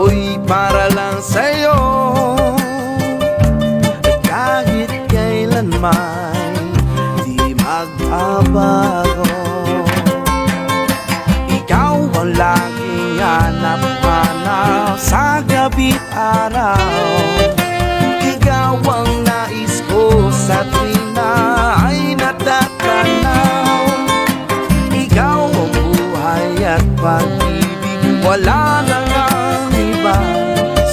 ako'y para lang sa'yo. Kahit kailanman di magbabago. Ikaw ang laging hanap-hanap sa gabi't araw. Ikaw ang nais ko sa tuwing na ay natatanaw. Ikaw ang buhay at pag-ibig, wala na ngang iba.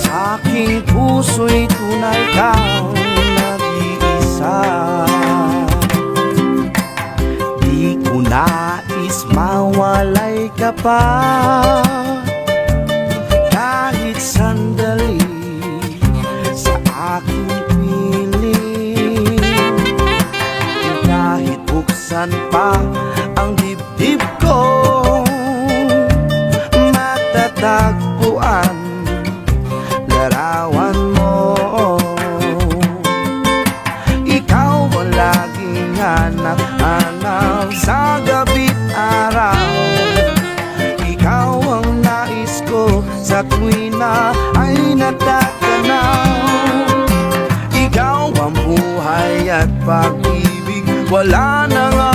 Sa aking puso'y tunay kang nag-iisa. Di ko nais mawalay ka pa kahit sandali sa aking piling. Kahit buksan pa ang dibdib ko, matatagpuan larawan mo. Ikaw ang laging hanap-hanap sa gabi't araw. Ikaw ang nais ko sa tuwing na ay natatanaw. Ikaw ang buhay at pag-ibig, wala na nga